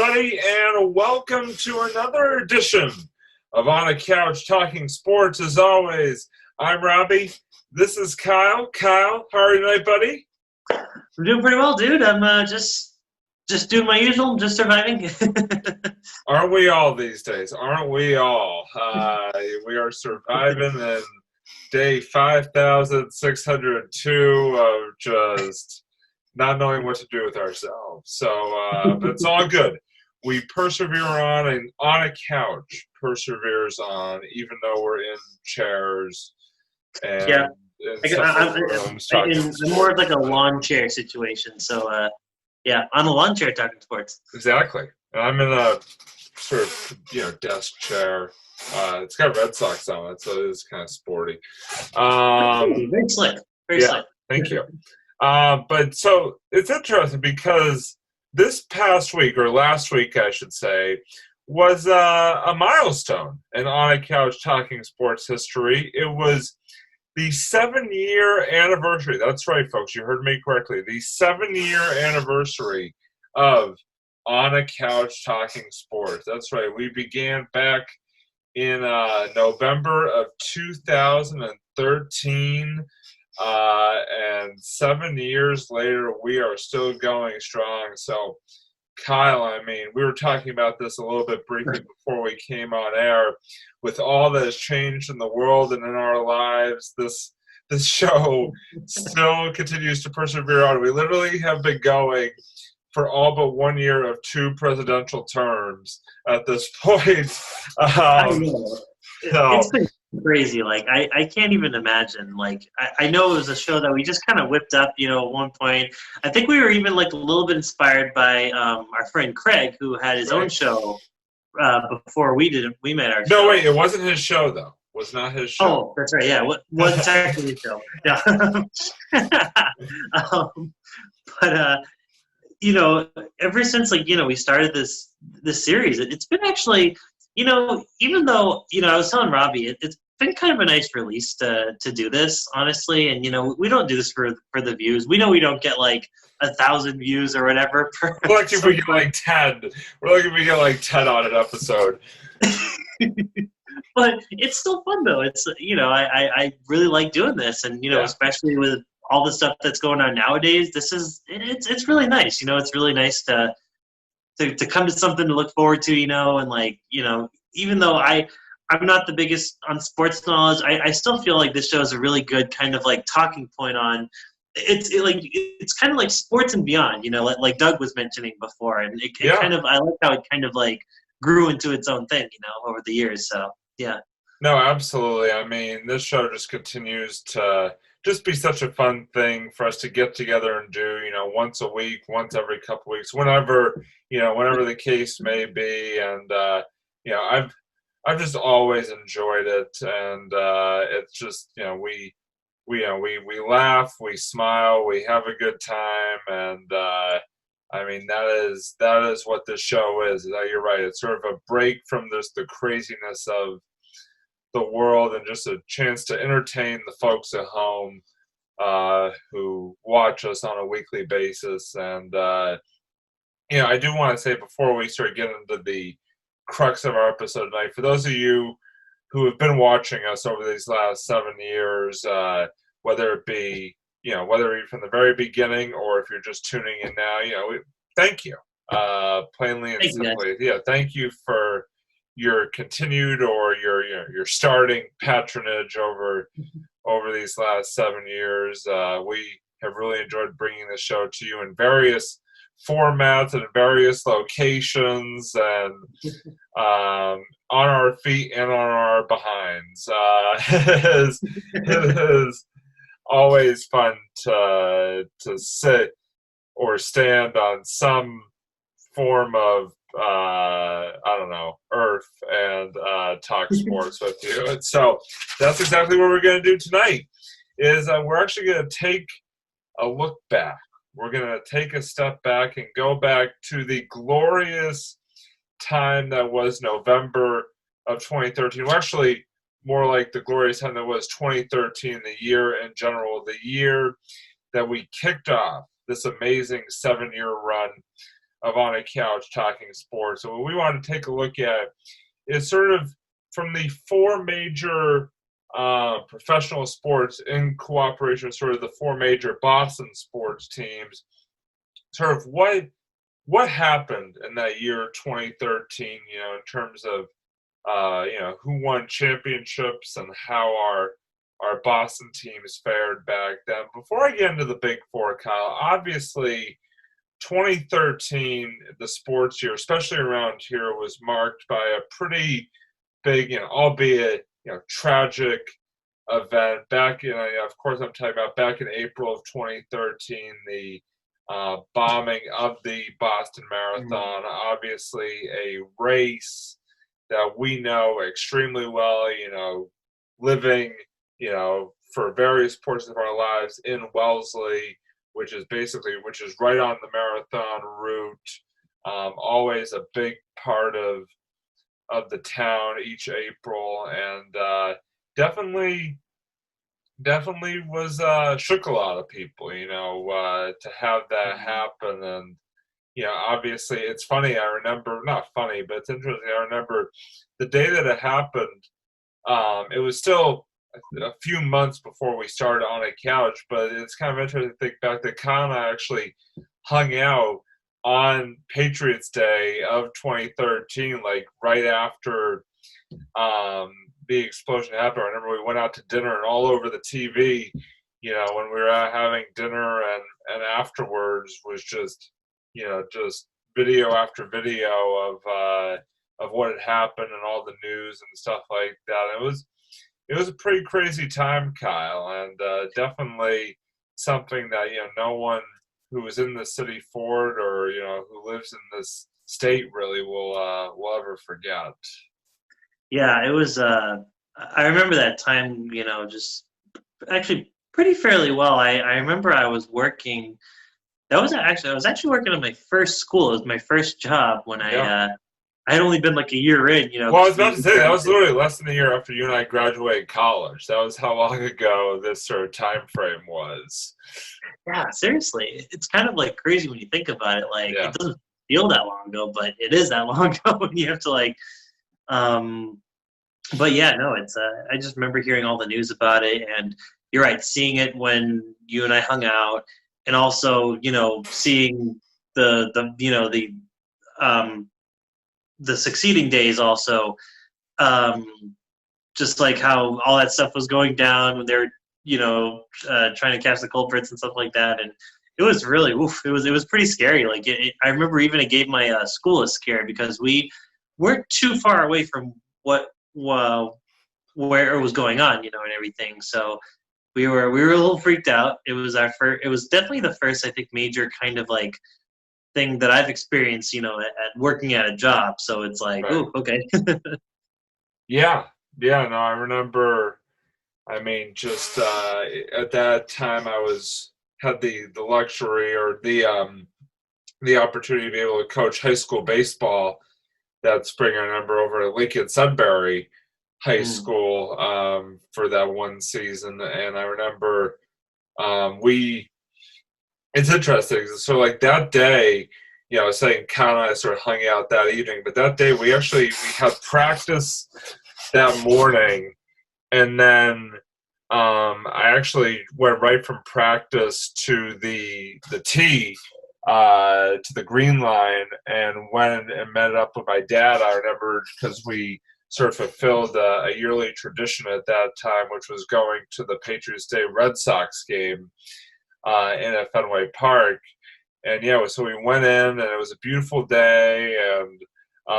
everybody, and welcome to another edition of On a Couch Talking Sports. As always, I'm Robbie. This is Kyle. Kyle, how are you tonight, buddy? I'm doing pretty well, dude. I'm just doing my usual. I'm just surviving. Aren't we all these days? Aren't we all? We are surviving in day 5,602 of just not knowing what to do with ourselves. So, but it's all good. We persevere on, and On a Couch perseveres on, even though we're in chairs and Yeah. in I'm separate rooms talking more of sports. like a lawn chair situation. So, yeah, on a lawn chair talking sports. Exactly. And I'm in a sort of, desk chair. It's got Red Sox on it, so it is kind of sporty. Very slick. Very Yeah, slick. thank you. But so it's interesting because this past week, or last week, I should say, was a milestone in On a Couch Talking Sports history. It was the 7-year anniversary. That's right, folks. You heard me correctly. The 7-year anniversary of On a Couch Talking Sports. That's right. We began back in November of 2013. And 7 years later, we are still going strong. So, Kyle, I mean, we were talking about this a little bit briefly before we came on air. With all that has changed in the world and in our lives, this show still continues to persevere on. We literally have been going for all but 1 year of 2 presidential terms at this point. I know. It's been crazy. Like, I can't even imagine. Like, I know it was a show that we just kind of whipped up, at one point. I think we were even, like, a little bit inspired by our friend Craig, who had his own show before we met our show. No, wait, it wasn't his show, though. It was not his show. Oh, that's right, yeah. It wasn't technically his show. Yeah. But, ever since, like, we started this series, it's been actually – even though, I was telling Robbie, it's been kind of a nice release to do this, honestly. And, we don't do this for the views. We know we don't get, like, 1,000 views or whatever. We're like if we get, like, 10. We're like if we get, like, 10 on an episode. But it's still fun, though. It's, I really like doing this. And, especially with all the stuff that's going on nowadays, it's really nice. It's really nice to come to something to look forward to, and like, even though I'm not the biggest on sports knowledge, I still feel like this show is a really good kind of like talking point on it's kind of like sports and beyond, like Doug was mentioning before. And it kind of, I like how it kind of like grew into its own thing, over the years. So, yeah. No, absolutely. I mean, this show just continues to just be such a fun thing for us to get together and do, once a week, once every couple weeks, whenever the case may be. And, I've just always enjoyed it. And, it's just, we laugh, we smile, we have a good time. And, I mean, that is what this show is. You're right. It's sort of a break from the craziness of the world and just a chance to entertain the folks at home who watch us on a weekly basis. And I do want to say before we start getting into the crux of our episode tonight, for those of you who have been watching us over these last 7 years, whether it be whether you're from the very beginning or if you're just tuning in now, thank you, plainly and simply. Yeah, thank you for your continued or your starting patronage over these last 7 years. We have really enjoyed bringing the show to you in various formats and various locations, and on our feet and on our behinds. It is always fun to sit or stand on some form of earth and talk sports with you. And so that's exactly what we're going to do tonight. Is we're actually going to take a look back. We're going to take a step back and go back to the glorious time that was November of 2013. Well, actually, more like the glorious time that was 2013, the year in general, the year that we kicked off this amazing 7-year run of On a Couch Talking Sports. So what we want to take a look at is sort of from the four major professional sports in cooperation with sort of the four major Boston sports teams, sort of what happened in that year 2013, in terms of who won championships and how our Boston teams fared back then. Before I get into the Big Four, Kyle, obviously 2013, the sports year, especially around here, was marked by a pretty big, albeit tragic event. Back in, of course, I'm talking about back in April of 2013, the bombing of the Boston Marathon. Obviously, a race that we know extremely well. Living, for various portions of our lives in Wellesley, which is right on the marathon route. Always a big part of the town each April, and definitely was shook a lot of people, to have that happen. And obviously it's funny. I remember, not funny, but it's interesting. I remember the day that it happened. It was still a few months before we started On a Couch, but it's kind of interesting to think back that Kyle and I actually hung out on Patriots Day of 2013, like right after the explosion happened. I remember we went out to dinner, and all over the TV, when we were out having dinner, and afterwards was just video after video of what had happened and all the news and stuff like that. It was a pretty crazy time, Kyle, and definitely something that no one who was in the city for it, or who lives in this state, really will ever forget. Yeah, it was. I remember that time. Just actually pretty fairly well. I remember I was working. I was actually working at my first school. It was my first job when I had only been like a year in, Well, I was about to say, that was literally less than a year after you and I graduated college. That was how long ago this sort of time frame was. Yeah, seriously. It's kind of like crazy when you think about it. Like, It doesn't feel that long ago, but it is that long ago when you have to but yeah, no, it's, I just remember hearing all the news about it, and you're right, seeing it when you and I hung out, and also, seeing the succeeding days also, just like how all that stuff was going down when they were, trying to catch the culprits and stuff like that. And it was really, it was pretty scary. Like I remember even it gave my school a scare because we weren't too far away from where it was going on, and everything. So we were a little freaked out. It was it was definitely the first, I think, major kind of like thing that I've experienced, at working at a job. So it's like, right. Oh, okay. Yeah. No, I remember. I mean, just at that time, I had the luxury or the opportunity to be able to coach high school baseball that spring. I remember over at Lincoln Sudbury High School for that one season, and I remember it's interesting. So like that day, I was saying Kyle and I sort of hung out that evening, but that day we had practice that morning, and then I actually went right from practice to the tee, to the green line, and went and met up with my dad. I remember because we sort of fulfilled a yearly tradition at that time, which was going to the Patriots Day Red Sox game in at Fenway Park. And so we went in, and it was a beautiful day, and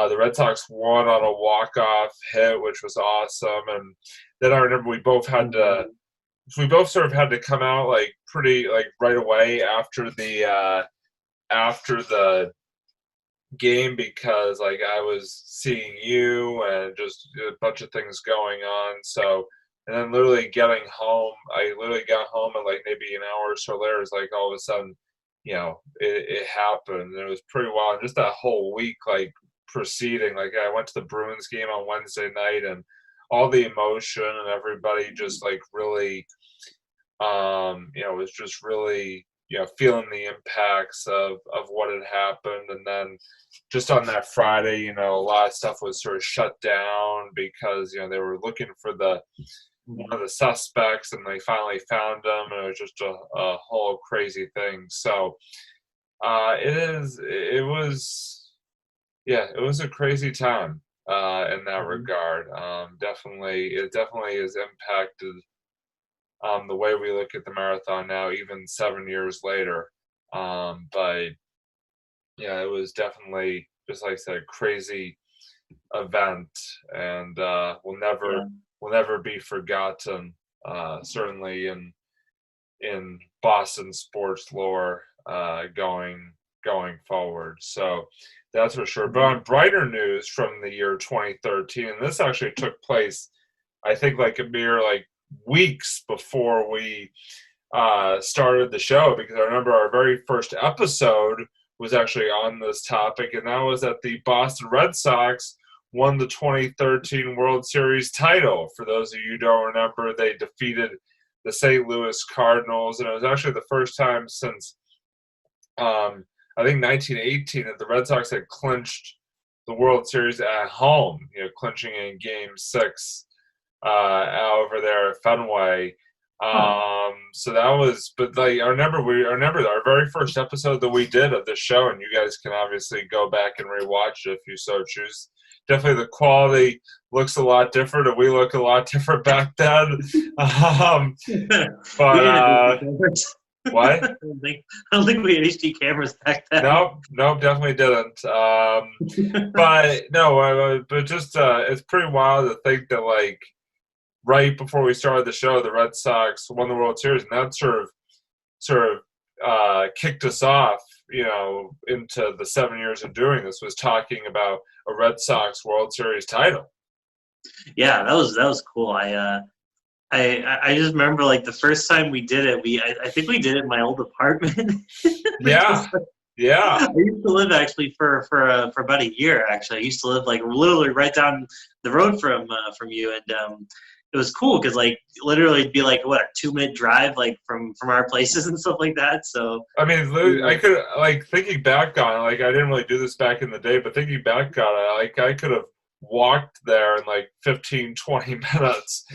the Red Sox won on a walk-off hit, which was awesome. And then I remember we both sort of had to come out like pretty like right away after the game, because like I was seeing you and just a bunch of things going on. So, and then literally getting home, I literally got home and like maybe an hour or so later, it's like all of a sudden, it happened. And it was pretty wild. Just that whole week, like proceeding, like I went to the Bruins game on Wednesday night, and all the emotion and everybody just like really, was just really feeling the impacts of what had happened. And then just on that Friday, a lot of stuff was sort of shut down because, they were looking for one of the suspects, and they finally found him, and it was just a whole crazy thing. So it was a crazy time in that regard. It definitely has impacted the way we look at the marathon now, even 7 years later. But yeah, it was definitely, just like I said, a crazy event, and will never be forgotten. Certainly in Boston sports lore, going forward. So that's for sure. But on brighter news from the year 2013, and this actually took place, I think, like a mere weeks before we started the show, because I remember our very first episode was actually on this topic, and that was that the Boston Red Sox won the 2013 World Series title. For those of you who don't remember, they defeated the St. Louis Cardinals, and it was actually the first time since I think 1918 that the Red Sox had clinched the World Series at home, clinching in Game 6 over there at Fenway. So that was, but I remember our very first episode that we did of this show, and you guys can obviously go back and rewatch it if you so choose. Definitely the quality looks a lot different, and we look a lot different back then. But what? I don't think we had HD cameras back then. Nope, definitely didn't. But no, but just it's pretty wild to think that right before we started the show, the Red Sox won the World Series, and that sort of kicked us off, into the 7 years of doing this, was talking about a Red Sox World Series title. Yeah, that was cool. I just remember the first time we did it. I think we did it in my old apartment. Yeah. I used to live actually for about a year. Actually, I used to live literally right down the road from you, and it was cool because literally it'd be a 2-minute drive from our places and stuff like that. So I mean, I could thinking back on it, I didn't really do this back in the day, but thinking back on it, I could have walked there in 15, 20 minutes.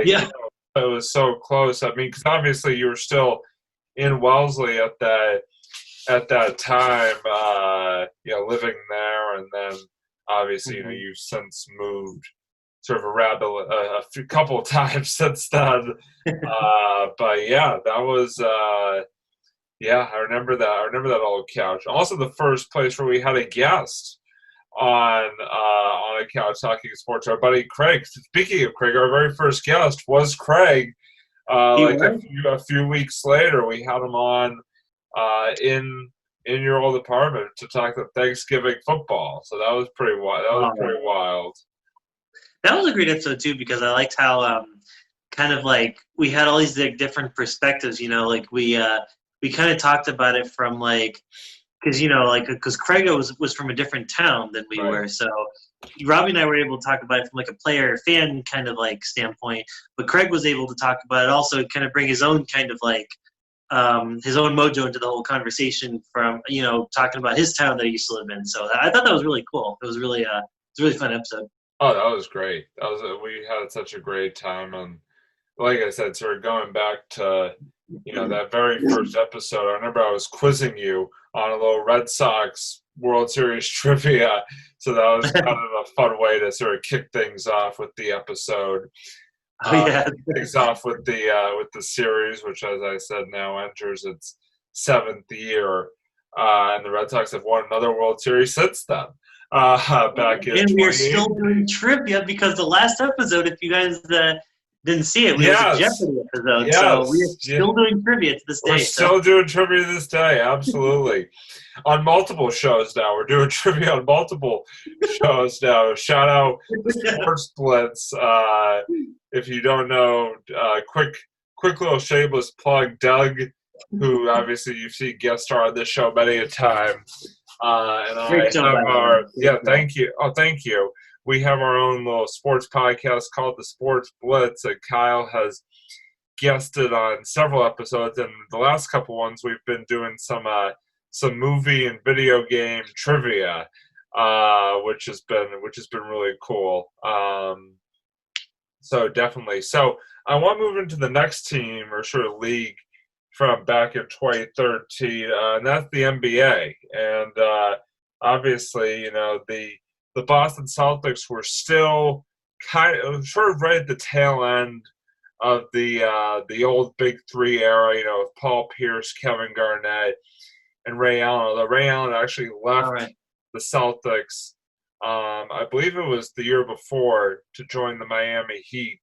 Yeah. It was so close. I mean, because obviously you were still in Wellesley at that time, living there, and then obviously you've since moved sort of around a couple of times since then. But yeah, that was I remember that. I remember that old couch. Also, the first place where we had a guest on a couch talking sports. Our buddy Craig. Speaking of Craig, our very first guest was Craig. A few weeks later, we had him on in your old apartment to talk about Thanksgiving football. So that was pretty wild. Pretty wild. That was a great episode too, because I liked how kind of we had all these different perspectives. We kind of talked about it from because Craig was from a different town than we were, so Robbie and I were able to talk about it from a player fan kind of standpoint, but Craig was able to talk about it also, kind of bring his own kind of his own mojo into the whole conversation from talking about his town that he used to live in. So I thought that was really cool. It was really a really fun episode. Oh, that was great. We had such a great time, and like I said, sort of going back to that very first episode, I remember I was quizzing you on a little Red Sox World Series trivia, so that was kind of a fun way to sort of kick things off with the episode. Things off with the series, which, as I said, now enters its 7th year, and the Red Sox have won another World Series since then. Back in, and we're still doing trivia, because the last episode, if you guys didn't see it, was a Jeopardy episode. Yes. So we're still doing trivia to this day. We're still doing trivia to this day, absolutely. On multiple shows now. We're doing trivia on multiple shows now. Shout out Sports Blitz. If you don't know, quick little shameless plug, Doug, who obviously you've seen guest star on this show many a time. And I have thank you. Oh, thank you. We have our own little sports podcast called The Sports Blitz, and Kyle has guested on several episodes, and the last couple ones we've been doing some movie and video game trivia, which has been really cool. So definitely. So I want to move into the next team or sort of league from back in 2013, and that's the NBA. And obviously, the Boston Celtics were still kind of sort of right at the tail end of the old Big Three era, with Paul Pierce, Kevin Garnett, and Ray Allen. Although Ray Allen actually left the Celtics, I believe it was the year before, to join the Miami Heat.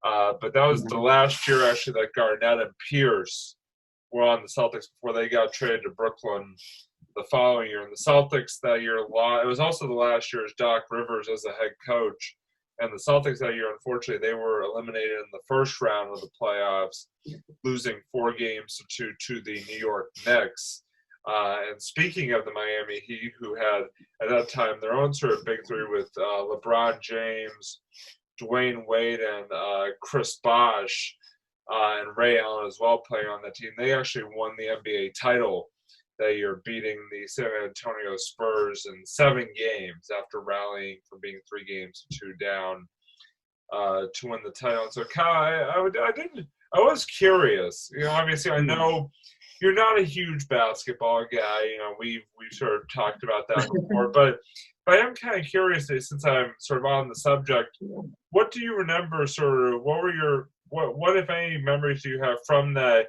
But that was the last year actually that Garnett and Pierce were on the Celtics before they got traded to Brooklyn the following year. And the Celtics that year, it was also the last year as Doc Rivers as the head coach. And the Celtics that year, unfortunately, they were eliminated in the first round of the playoffs, losing 4 games to 2 to the New York Knicks. And speaking of the Miami Heat, who had at that time their own sort of big three with LeBron James, Dwayne Wade, and Chris Bosh, and Ray Allen as well playing on that team, they actually won the NBA title that year, beating the San Antonio Spurs in 7 games after rallying from being 3 games to 2 down to win the title. And so, Kyle, I was curious. Obviously, I know you're not a huge basketball guy. We've sort of talked about that before, but I am kind of curious, since I'm sort of on the subject. What do you remember? What if any memories do you have from that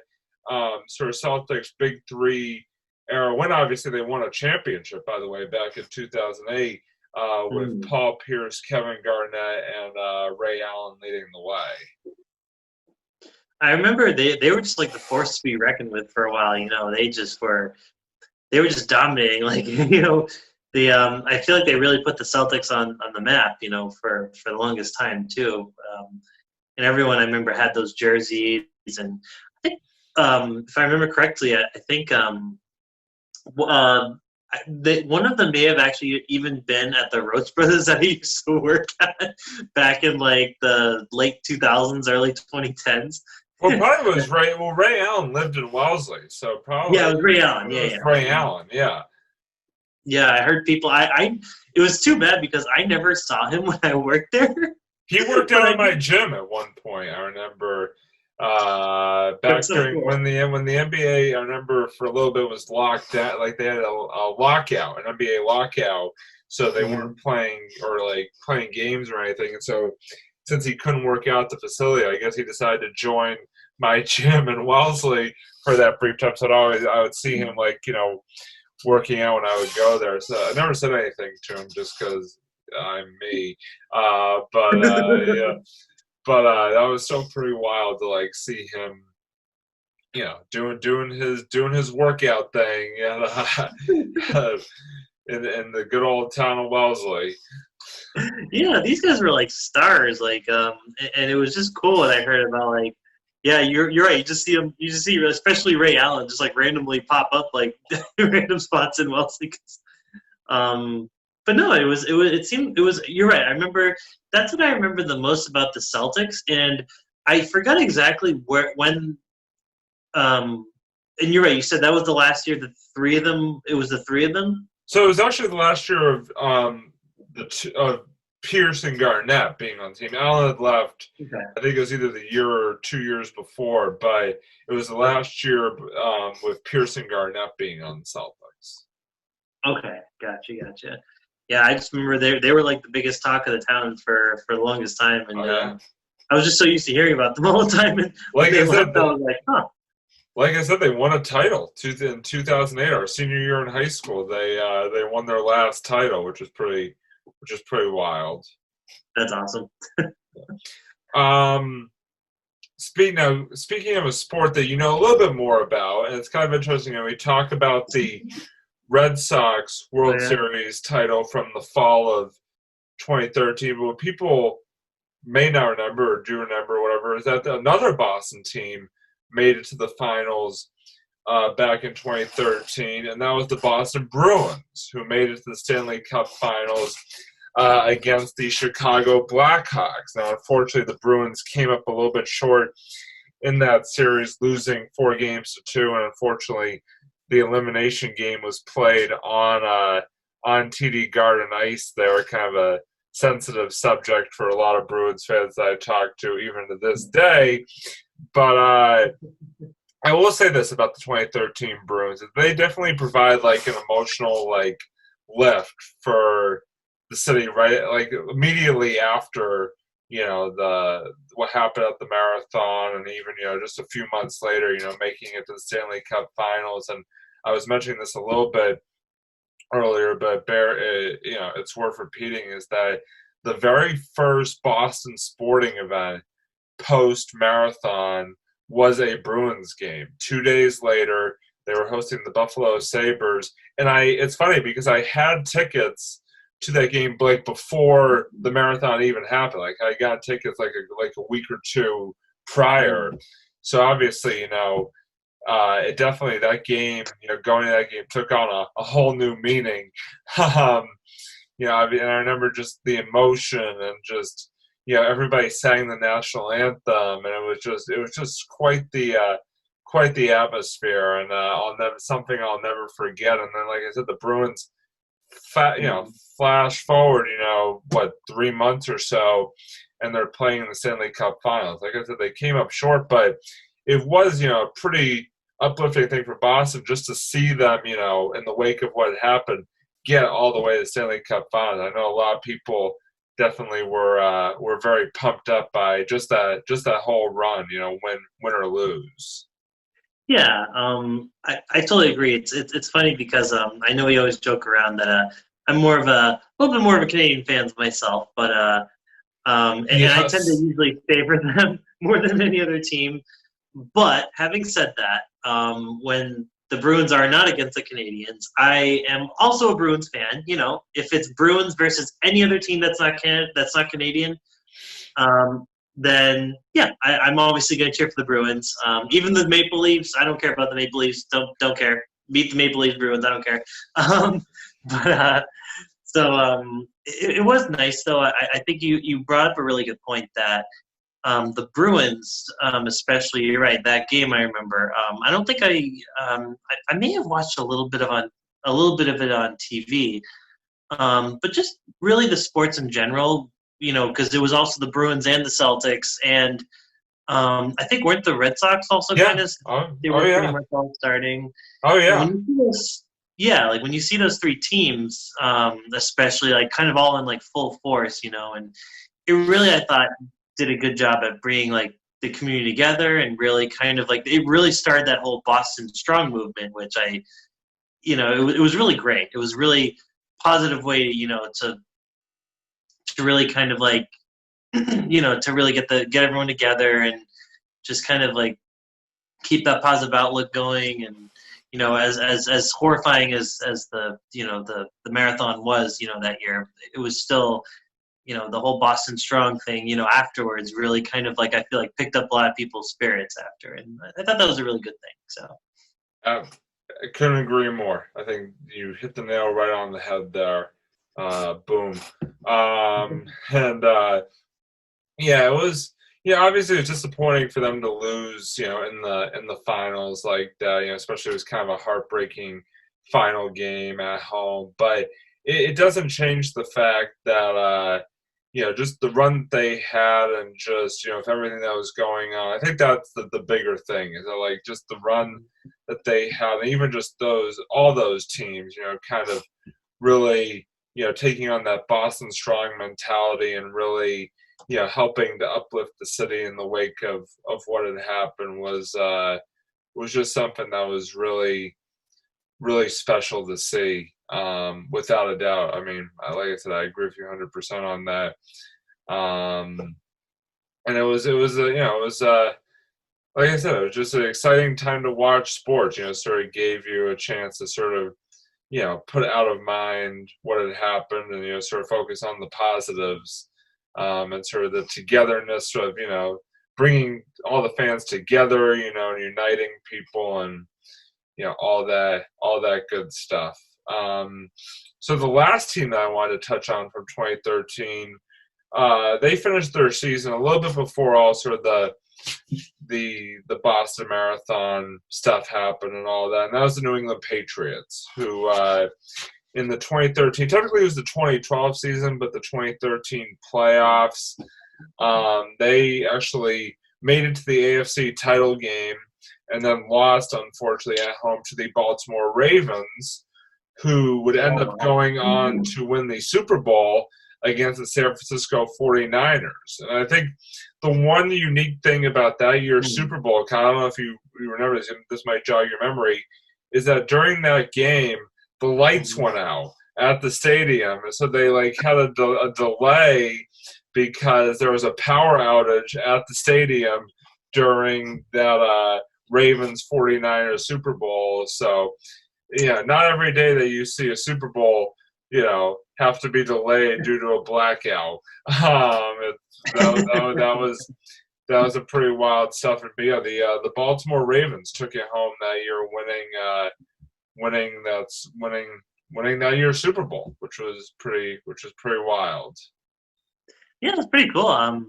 sort of Celtics Big Three era, when obviously they won a championship, by the way, back in 2008, with Paul Pierce, Kevin Garnett, and Ray Allen leading the way? I remember they were just like the force to be reckoned with for a while. They were just dominating. I feel like they really put the Celtics on the map, for the longest time too. And everyone, I remember, had those jerseys, and I think if I remember correctly, I think one of them may have actually even been at the Roach Brothers that I used to work at back in the late 2000s, early 2010s. Well, probably was Ray. Well, Ray Allen lived in Wellesley, so probably. Yeah, it was Ray Allen. Ray Allen. Yeah. Yeah, I heard people. It was too bad because I never saw him when I worked there. He worked out at my gym at one point. I remember back during when the NBA. I remember for a little bit was locked down. They had a lockout, an NBA lockout, so they weren't playing or playing games or anything. And so, since he couldn't work out at the facility, I guess he decided to join my gym in Wellesley for that brief time. So I would see him working out when I would go there. So I never said anything to him just because I'm me. But that was still pretty wild to see him, doing his workout thing, in the good old town of Wellesley. Yeah, these guys were stars, and it was just cool when I heard about yeah, you're right. You just see especially Ray Allen just randomly pop up random spots in Wellesley. But no, you're right. I remember that's what I remember the most about the Celtics, and I forgot exactly when. And you're right. You said that was the last year. The 3 of them. It was the 3 of them. So it was actually the last year of Pierce and Garnett being on the team. Allen had left. Okay. I think it was either the year or 2 years before, but it was the last year with Pierce and Garnett being on the Celtics. Okay, gotcha. Yeah, I just remember they were the biggest talk of the town for the longest time, and I was just so used to hearing about them all the time. And I was huh. Like I said, they won a title in 2008, our senior year in high school. They won their last title, which is pretty wild. That's awesome. Speaking of a sport that you know a little bit more about, and it's kind of interesting, we talk about the Red Sox World Series title from the fall of 2013, but what people may not remember or do remember, whatever, is that another Boston team made it to the finals back in 2013, and that was the Boston Bruins, who made it to the Stanley Cup Finals against the Chicago Blackhawks. Now, unfortunately, the Bruins came up a little bit short in that series, losing 4-2, and unfortunately, the elimination game was played on TD Garden ice. They were kind of a sensitive subject for a lot of Bruins fans that I talked to, even to this day. But I will say this about the 2013 Bruins: they definitely provide like an emotional like lift for the city, right? Like immediately after what happened at the marathon, and even just a few months later, making it to the Stanley Cup Finals. And I was mentioning this a little bit earlier, but it's worth repeating, is that the very first Boston sporting event post-marathon was a Bruins game. 2 days later, they were hosting the Buffalo Sabres. And it's funny because I had tickets to that game like before the marathon even happened. Like I got tickets like a week or two prior. So obviously, it definitely, that game, going to that game took on a whole new meaning. And I remember just the emotion and just, everybody sang the national anthem, and it was just quite the atmosphere, and something I'll never forget. And then, like I said, the Bruins, flash forward, 3 months or so, and they're playing in the Stanley Cup Finals. Like I said, they came up short, but it was, a pretty uplifting thing for Boston just to see them, in the wake of what had happened, get all the way to the Stanley Cup Finals. I know a lot of people definitely were very pumped up by just that whole run, win or lose. Yeah, I totally agree. It's funny because I know we always joke around that I'm a little bit more of a Canadian fan myself, but and I tend to usually favor them more than any other team. But having said that, when the Bruins are not against the Canadians, I am also a Bruins fan. If it's Bruins versus any other team that's not Canadian, then yeah, I'm obviously going to cheer for the Bruins. Even the Maple Leafs, I don't care about the Maple Leafs. Don't care. Beat the Maple Leafs, Bruins. I don't care. It was nice though. I think you brought up a really good point that the Bruins, especially, you're right. That game I remember. I don't think I may have watched a little bit of it on TV, but just really the sports in general. Because it was also the Bruins and the Celtics, and I think weren't the Red Sox also kind of? They were pretty much all starting. Oh yeah. When you see those three teams, especially like kind of all in like full force, and it really, I thought, did a good job at bringing like the community together, and really kind of like it really started that whole Boston Strong movement, which it was really great. It was really positive way, to really kind of like, to really get everyone together and just kind of like keep that positive outlook going. And, as horrifying as the marathon was, that year, it was still, the whole Boston Strong thing, afterwards really kind of like, I feel like picked up a lot of people's spirits after. And I thought that was a really good thing. So I couldn't agree more. I think you hit the nail right on the head there. Boom. It was, obviously it was disappointing for them to lose, in the finals like that, especially it was kind of a heartbreaking final game at home, but it doesn't change the fact that, just the run they had, and just, with everything that was going on, I think that's the bigger thing, is that, like, just the run that they had, and even just all those teams, kind of really, taking on that Boston Strong mentality, and really, helping to uplift the city in the wake of what had happened was just something that was really, really special to see, without a doubt. I mean, like I said, I agree with you 100% on that. And it was like I said, it was just an exciting time to watch sports. Sort of gave you a chance to sort of, put out of mind what had happened, and, sort of focus on the positives, and sort of the togetherness of, bringing all the fans together, and uniting people, and, all that good stuff. So the last team that I wanted to touch on from 2013, they finished their season a little bit before all sort of the Boston Marathon stuff happened and all that. And that was the New England Patriots, who in the 2013, technically it was the 2012 season, but the 2013 playoffs, they actually made it to the AFC title game and then lost, unfortunately, at home to the Baltimore Ravens, who would end up going on to win the Super Bowl against the San Francisco 49ers. And I think the one unique thing about that year's Super Bowl, Kyle, I don't know if you remember this might jog your memory, is that during that game, the lights went out at the stadium. And so they had a delay because there was a power outage at the stadium during that Ravens 49ers Super Bowl. So, not every day that you see a Super Bowl, have to be delayed due to a blackout. That was a pretty wild stuff. But yeah, the Baltimore Ravens took it home that year, winning that year's Super Bowl, which was pretty wild. Yeah, that's pretty cool.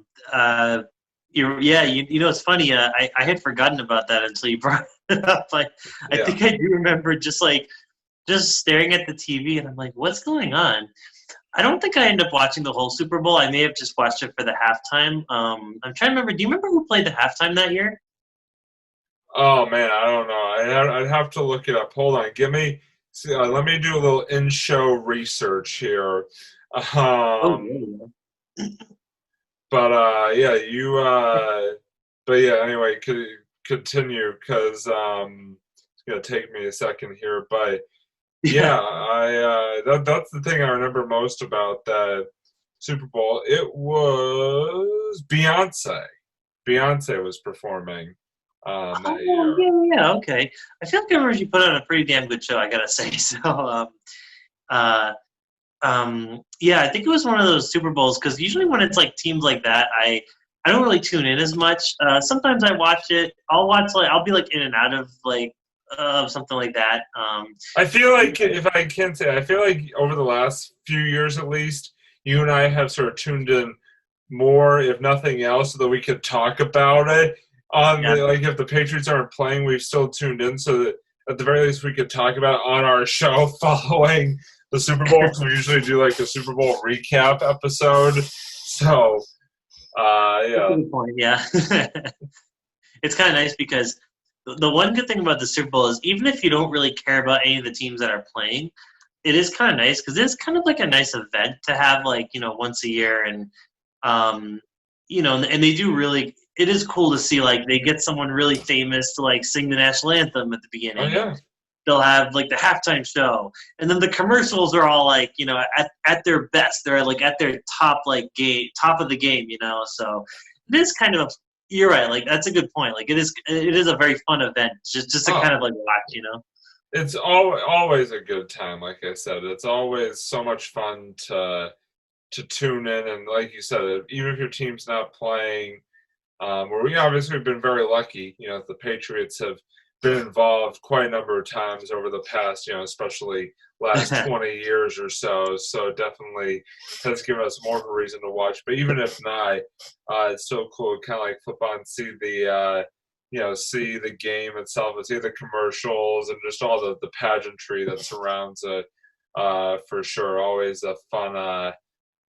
It's funny. I had forgotten about that until you brought it up. I think I do remember just staring at the TV, and I'm like, what's going on? I don't think I ended up watching the whole Super Bowl. I may have just watched it for the halftime. I'm trying to remember. Do you remember who played the halftime that year? Oh, man, I don't know. I'd have to look it up. Hold on. Let me do a little in-show research here. Anyway, continue, because it's going to take me a second here. But, that's the thing I remember most about that Super Bowl. It was Beyonce. Beyonce was performing that year. Yeah, okay. I feel like I remember she put on a pretty damn good show, I got to say. So, I think it was one of those Super Bowls, because usually when it's teams like that, I don't really tune in as much. Sometimes I watch it. I'll be in and out of something like that. I feel like, if I can say, I feel like over the last few years at least, you and I have sort of tuned in more, if nothing else, so that we could talk about it. If the Patriots aren't playing, we've still tuned in so that at the very least we could talk about it on our show following the Super Bowl, because we usually do a Super Bowl recap episode. So, That's a good point, yeah. It's kind of nice because the one good thing about the Super Bowl is, even if you don't really care about any of the teams that are playing, it is kind of nice because it's kind of a nice event to have once a year. And, and they do really – it is cool to see they get someone really famous to sing the national anthem at the beginning. Oh, yeah. They'll have the halftime show, and then the commercials are all at their best. They're at their top of the game, So it is kind of you're right. That's a good point. It is a very fun event just to kind of watch, It's always a good time. Like I said, it's always so much fun to tune in, and like you said, even if your team's not playing, where we obviously have been very lucky. The Patriots have been involved quite a number of times over the past, especially last 20 years or so. So definitely has given us more of a reason to watch. But even if not, it's so cool to kind of flip on, see the, see the game itself, and see the commercials and just all the pageantry that surrounds it. For sure, always a fun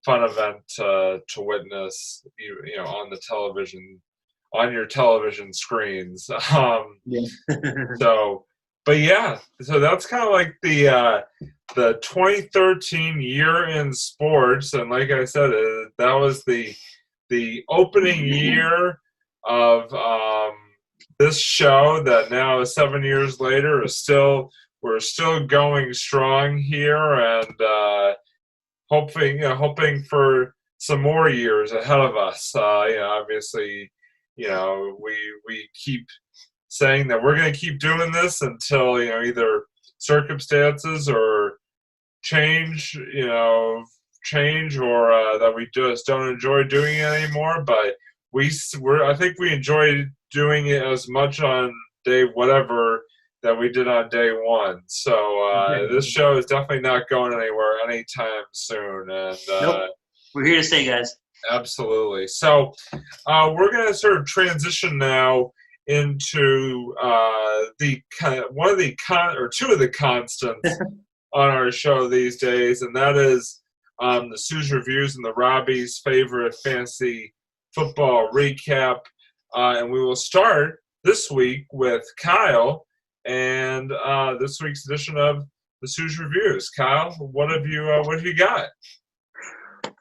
event to witness, on the television. On your television screens. So that's kind of the 2013 year in sports, and like I said, that was the opening year of this show that now 7 years later we're still going strong here, and hoping for some more years ahead of us. Obviously. We keep saying that we're going to keep doing this until, either circumstances or change or that we just don't enjoy doing it anymore. But I think we enjoy doing it as much on day whatever that we did on day one. So this show is definitely not going anywhere anytime soon. And nope. We're here to stay, guys. Absolutely. So we're going to sort of transition now into two of the constants on our show these days, and that is the Sue's Reviews and the Robbie's favorite fantasy football recap. And we will start this week with Kyle and this week's edition of the Sue's Reviews. Kyle, what have you got?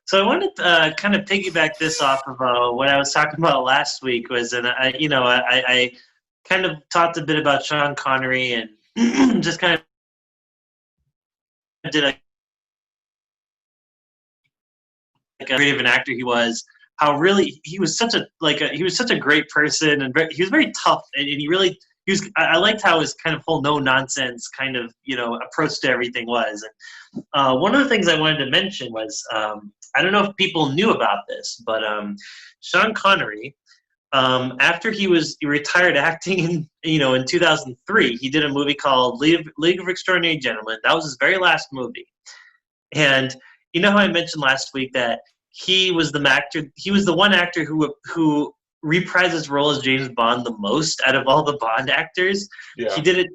So I wanted to kind of piggyback this off of what I was talking about last week I kind of talked a bit about Sean Connery and just kind of did how great of an actor he was. How really he was such a great person, and he was very tough, and I liked how his kind of whole no nonsense kind of approach to everything was. And one of the things I wanted to mention was I don't know if people knew about this, but Sean Connery, after he retired acting in 2003, he did a movie called League of Extraordinary Gentlemen. That was his very last movie. And you know how I mentioned last week that he was the one actor who reprised his role as James Bond the most out of all the Bond actors. Yeah. He did it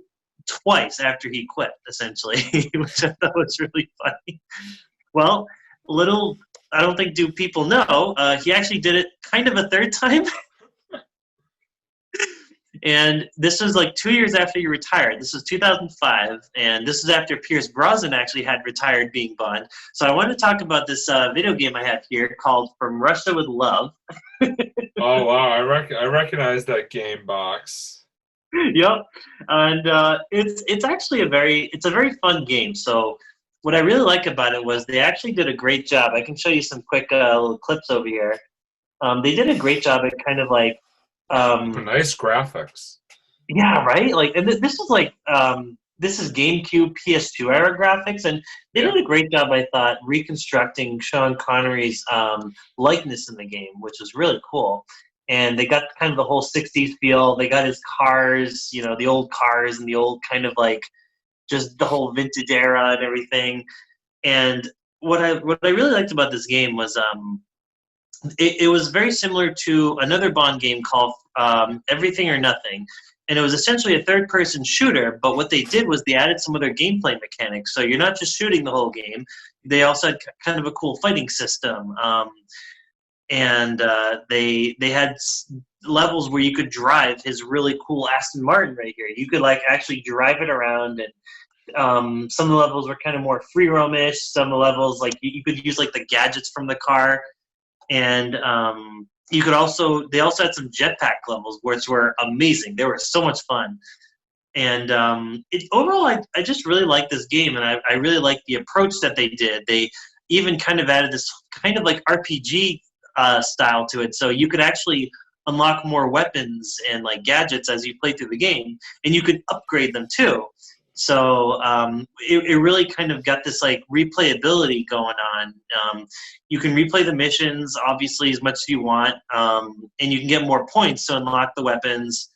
twice after he quit, essentially, which I thought was really funny. Well, I don't think do people know, he actually did it kind of a third time. And this was like 2 years after he retired. This was 2005, and this is after Pierce Brosnan actually had retired being Bond. So I want to talk about this video game I have here called From Russia with Love. Oh wow, I recognize that game box. Yep, and it's actually a very fun game. So what I really like about it was they actually did a great job. I can show you some quick little clips over here. They did a great job at kind of like nice graphics. Yeah, right. Like, and this is GameCube, PS2 era graphics, and they did a great job, I thought, reconstructing Sean Connery's likeness in the game, which was really cool. And they got kind of the whole '60s feel. They got his cars, the old cars, and the old kind of like just the whole vintage era and everything. And what I really liked about this game was it was very similar to another Bond game called Everything or Nothing. And it was essentially a third-person shooter, but what they did was they added some other gameplay mechanics. So you're not just shooting the whole game. They also had kind of a cool fighting system. And they had levels where you could drive his really cool Aston Martin right here. You could like actually drive it around, and some of the levels were kind of more free roamish. Some of the levels like you could use like the gadgets from the car. And they also had some jetpack levels, which were amazing. They were so much fun. And overall, I just really like this game, and I really like the approach that they did. They even kind of added this kind of like RPG style to it, so you could actually unlock more weapons and like gadgets as you play through the game, and you could upgrade them too. So it really kind of got this like replayability going on. You can replay the missions obviously as much as you want, and you can get more points to unlock the weapons.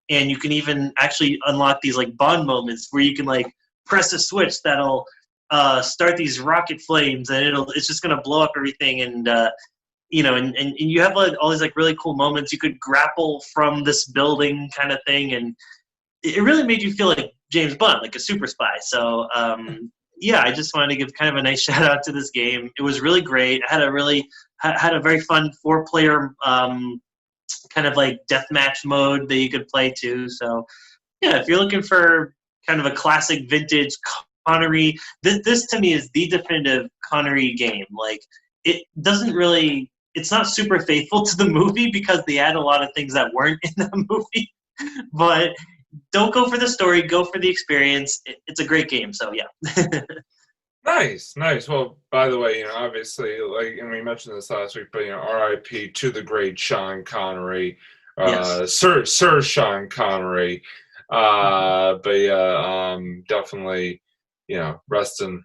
And you can even actually unlock these like Bond moments where you can like press a switch that'll start these rocket flames, and it's just gonna blow up everything. And and you have like all these like really cool moments. You could grapple from this building kind of thing, and it really made you feel like James Bond, like a super spy. So, I just wanted to give kind of a nice shout out to this game. It was really great. I had a very fun 4-player kind of like deathmatch mode that you could play too. So, yeah, if you're looking for kind of a classic vintage Connery, this to me is the definitive Connery game. Like, it's not super faithful to the movie because they add a lot of things that weren't in the movie, but don't go for the story, go for the experience. It's a great game, so yeah. Nice. Well, by the way, obviously, like, and we mentioned this last week, but R.I.P. to the great Sean Connery, Yes. Sir Sean Connery. But yeah, definitely, rest in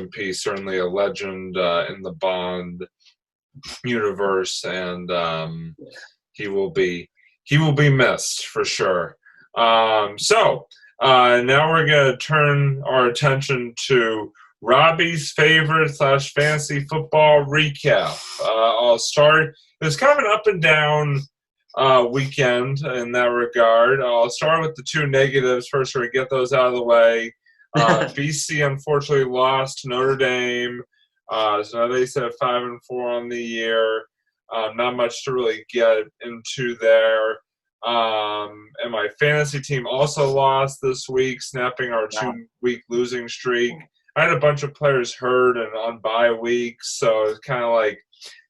peace. Certainly a legend in the Bond universe, and he will be missed for sure. So now we're going to turn our attention to Robbie's favorite / fantasy football recap. I'll start. It was kind of an up and down weekend in that regard. I'll start with the two negatives first, so we get those out of the way. BC unfortunately lost to Notre Dame, so now they sit at 5-4 on the year. Not much to really get into there. And my fantasy team also lost this week, snapping our 2-week losing streak. I had a bunch of players hurt and on bye weeks, so it was kind of like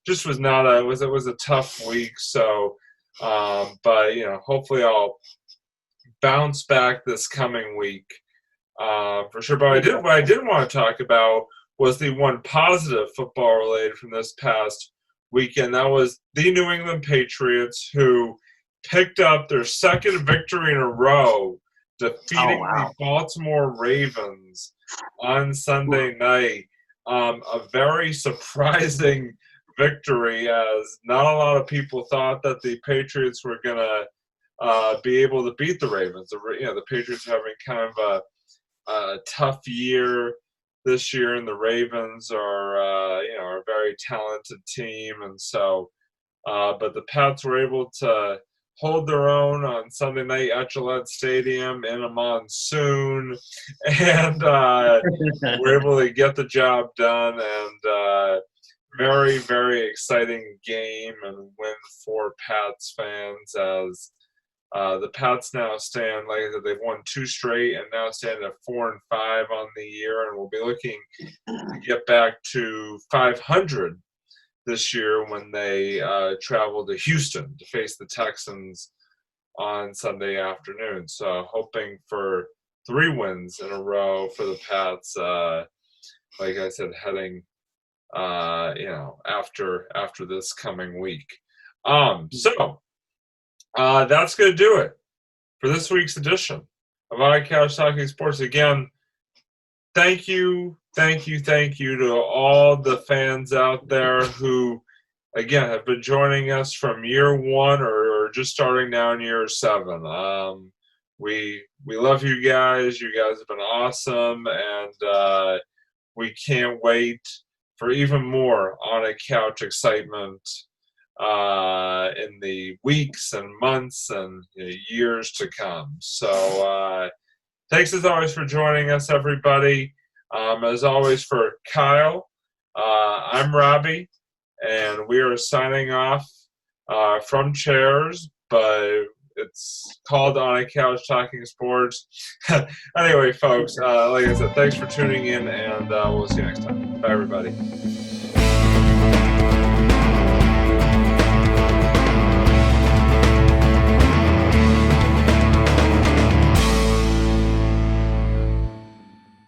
just was not a it was a tough week. So, but hopefully I'll bounce back this coming week for sure. But what I did want to talk about was the one positive football related from this past weekend. That was the New England Patriots, who picked up their second victory in a row, defeating the Baltimore Ravens on Sunday night. A very surprising victory, as not a lot of people thought that the Patriots were going to be able to beat the Ravens. The Patriots are having kind of a tough year this year, and the Ravens are a very talented team, and so but the Pats were able to hold their own on Sunday night at Gillette Stadium in a monsoon, and were able to get the job done, and very, very exciting game and win for Pats fans, as the Pats now stand, like I said, they've won 2 straight and now stand at 4-5 on the year, and will be looking to get back to 500 this year when they travel to Houston to face the Texans on Sunday afternoon. So hoping for 3 wins in a row for the Pats, like I said, heading after this coming week. So that's going to do it for this week's edition of On Couch Talking Sports. Again, thank you to all the fans out there who, again, have been joining us from year 1 or just starting now in year 7. We love you guys. You guys have been awesome, and we can't wait for even more On a Couch excitement in the weeks and months and years to come. So thanks as always for joining us, everybody. As always, for Kyle, I'm Robbie, and we are signing off from chairs, but it's called On a Couch Talking Sports. Anyway, folks, like I said, thanks for tuning in, and we'll see you next time. Bye, everybody.